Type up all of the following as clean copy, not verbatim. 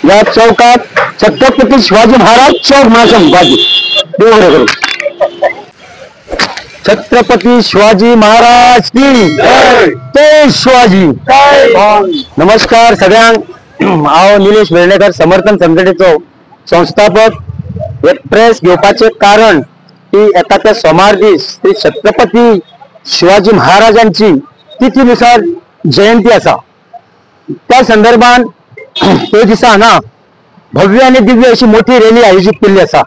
या चौकात छत्रपती शिवाजी महाराज चौक म्हणून बाजू करू. छत्रपती शिवाजी महाराज की जय शिवाजी. नमस्कार सगळ्यांक. हांव निलेश वेर्णेकर समर्थन संघटनेचो संस्थापक. एक प्रेस घेवपाचे कारण की येता ते सोमार दीस श्री छत्रपती शिवाजी महाराजांची तिथीनुसार जयंती आसा. त्या संदर्भात ते दिसा हांगा भव्य आणि दिव्य अशी मोठी रॅली आयोजित केल्ली आसा.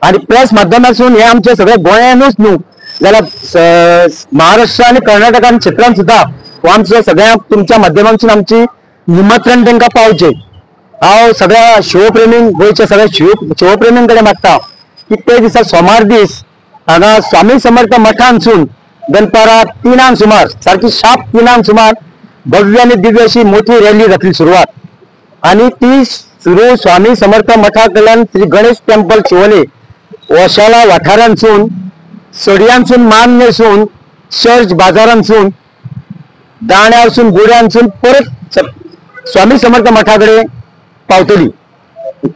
आणि प्रेस माध्यमातून हे आमचे सगळे गोंयानूच न्हू जाल्यार महाराष्ट्र आणि कर्नाटकान क्षेत्रांत सुद्धा आमचे सगळ्या तुमच्या माध्यमातून आमची निमंत्रण तांकां पावचे. हांव सगळ्या शिवप्रेमींक गोंयच्या सगळ्या शिवप्रेमीं कडेन मागता की ते दिसा सोमार दीस हांगा स्वामी समर्थ मठांसून दनपारा 3 सुमार सारकी शार्प 3 सुमार भव्य आणि दिव्य अशी मोठी रॅली जातली सुरवात. आणि ती सुरू स्वामी समर्थ मठा कडल्यान श्री गणेश टेम्पल शिवोले वशाला वाठारांसून सडयांसून मान्यसून चर्च बाजारांसून दाण्यारसून गुड्यांसून परत स्वामी समर्थ मठाकडे पावतली.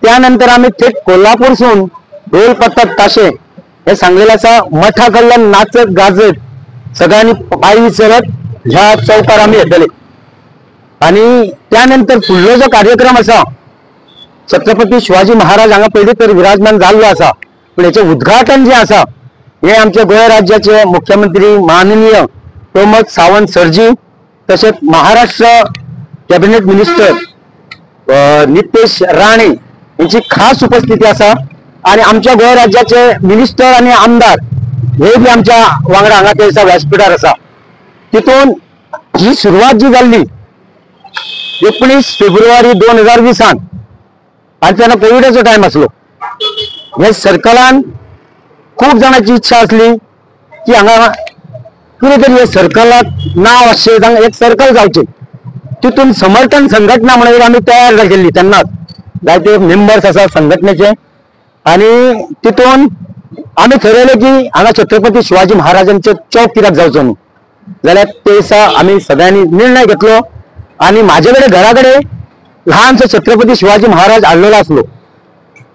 त्यानंतर आम्ही थेट कोल्हापूरसून ढोल पथक ताशे हे सांगलेले आसा. मठा कडल्यान नाचत गाजत सगळ्यांनी पायी चलत ह्या चौकार आम्ही येतले. आणि त्यानंतर फुडलो जो कार्यक्रम आसा छत्रपती शिवाजी महाराज हांगा पयलीं तर विराजमान जाल्लो आसा, पण हेचे उद्घाटन जे आसा हे आमचे गोंय राज्याचे मुख्यमंत्री माननीय प्रमोद सावंत सरजी तसेच महाराष्ट्र कॅबिनेट मिनिस्टर नितेश राणे यांची खास उपस्थिती आसा. आणि आमच्या गोंय राज्याचे मिनिस्टर आणि आमदार हे बी आमच्या वांगडा हांगा ते दिसा व्यासपीठार आसा. तितून ही सुरवात जी जाल्ली 19 फेब्रुवारी 2020 आणि तेन्ना कोविडाचो टायम आसलो. हे सर्कलान खूप जाणांची इच्छा असली की हांगा कितें तरी हे सर्कलाक नांव आसचें, एक सर्कल जावचें. तितून समर्थन संघटना म्हणून आमी तयार केल्ली. तेन्नाच जायते मेंबर्स आसा संघटनेचे. आणि तितून आमी ठरयलें की हांगा छत्रपती शिवाजी महाराजांचे चौक कित्याक जावचो न्हू. जाल्यार ते दिसा आमी सगळ्यांनी निर्णय घेतलो. आणि माझे कडेन घरा कडेन ल्हानसो छत्रपती शिवाजी महाराज हाडलेलो आसलो.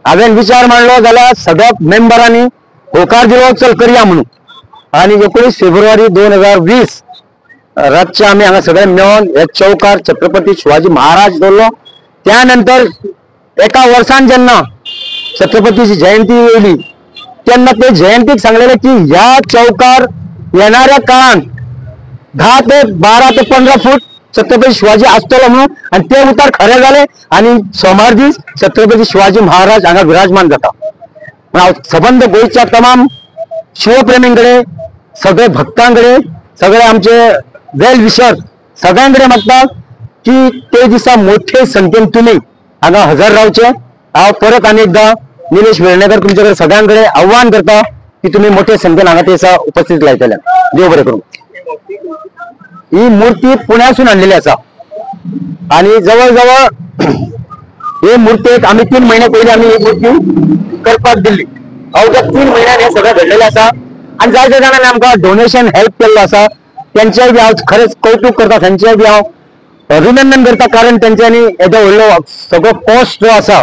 हांवें विचार मांडलो जाल्यार सगळ्या मेंबरांनी होकार दिलो चल करया म्हणून. आणि 19 फेब्रुवारी 2020 रातचे आमी हांगा सगळे मेळोन हे चौकार छत्रपती शिवाजी महाराज दवरलो. त्यानंतर एका वर्सान जेन्ना छत्रपतीची जयंती येयली तेन्ना ते जयंतीक सांगलेले की ह्या चौकार येणाऱ्या काळात 10 ते 12 ते 15 फूट छत्रपती शिवाजी आसतलो म्हणून. आणि ते उतार खरे झाले. आणि सोमार दीस छत्रपती शिवाजी महाराज हांगा विराजमान जाता. हांव सबंद गोंयच्या तमाम शिवप्रेमींकडे सगळे भक्तांकडे सगळे आमचे वेल विशर सगळ्यांकडे मागता की ते दिसा मोठे संख्येन तुम्ही हांगा हजर रावचे. हांव परत आनी एकदा निलेश वेर्णेकर तुमच्याकडे सगळ्यांकडे आव्हान करता की तुम्ही मोठे संख्येन हांगा ते दिसा उपस्थित लायतले. देव बरें करूं. ही मूर्ती पुण्यासून आणलेली असा. आणि जवळजवळ ही मूर्ती आम्ही 3 महिने पहिले आम्ही ही मूर्ती करपाक दिल्ली. अवघ्या 3 महिन्यात हे सगळं घडलेलं असा. आणि जायत्या जाणांनी आमकां डोनेशन हेल्प केल्लो असा. त्यांचेय बी हांव खरेंच कौतुक करता. त्यांचेय बी हांव अभिनंदन करता. कारण त्यांच्यानी येदो व्हडलो सगळो कॉस्ट जो आसा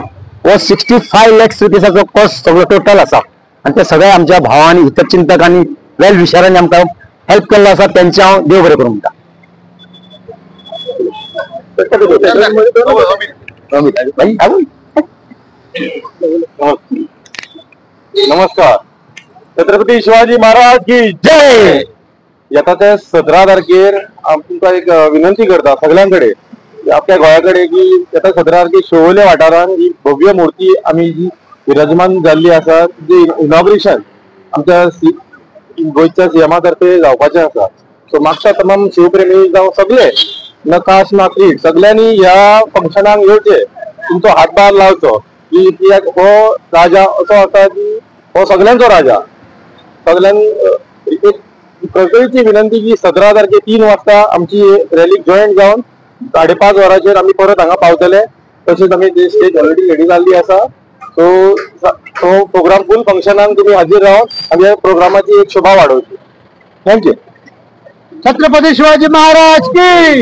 हो 65 lakhs रुपीसाचो कॉस्ट सगळो टोटल आसा. आणि ते सगळे आमच्या भावांनी हितचिंतकांनी वेल विचारांनी आमकां हेल्प केल्लो आसा. त्यांचे हांव देव बरें करूं म्हणटा. नमस्कार. छत्रपती शिवाजी महाराज की जय. येता ते 17 तारखेर तुमकां एक विनंती करता सगळ्यांकडे आपल्या गोंयाकडे की येता 17 तारखेर शिवोले वाठारान ही भव्य मूर्ती आमी जी विराजमान जाल्ली आसा तिचे इनॉग्रेशन आमच्या गोंयच्या सीएमा तर्फे जावपाचें आसा. सो मागता तमाम शिवप्रेमी जावं सगळे न कास्ट ना क्रीड सगळ्यांनी ह्या फंक्शनाक येवचे. तुमचो हातभार लावचो की हो राजा असो आसा की हो सगळ्यांचो राजा. सगळ्यांनी एक कळकळीची विनंती की 17 तारखेर 3 वाजता आमची रॅलीक जॉईन जावन 5:30 वरांचेर आमी परत हांगा पावतले. तशेंच आमी स्टेज ऑलरेडी रेडी जाल्ली आसा. सो तो प्रोग्राम फूल फंक्शनाक तुमी हाजीर रावन आमी ह्या प्रोग्रामाची एक शोभा वाडोवची. थँक्यू. छत्रपती शिवाजी महाराज की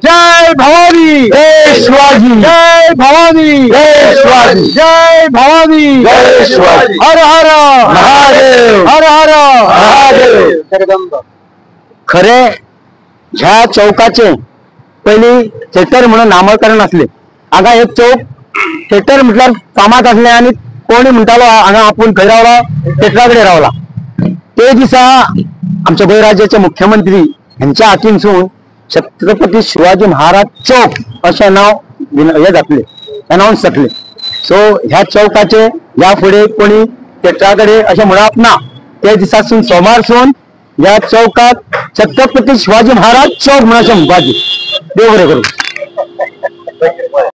जय भवानी, जय शिवाजी, जय भवानी, जय शिवाजी, जय भवानी, जय शिवाजी, हर हर महादेव, हर हर महादेव. खरे ह्या चौकाचे पहिली थिएटर म्हणून नामकरण असले. हांगा एक चौक थिएटर म्हटल्यार फामाद असले आणि कोणी म्हणटालो हांगा आपूण खंय रावला, थिएटरा कडेन रावला. ते दिसा आमच्या गोंय राज्याचे मुख्यमंत्री यांच्या हातीनसून छत्रपती शिवाजी महाराज चौक असे नाव हे जातले, अनाउन्स जातले. सो ह्या चौकाचे ह्या फुडें कोणी थिएटरा कडेन अशें म्हणप ना. ते दिसासून सोमारसून ह्या चौकात छत्रपती शिवाजी महाराज चौक म्हणून अशें म्हणपाचें. देव बरें करूं.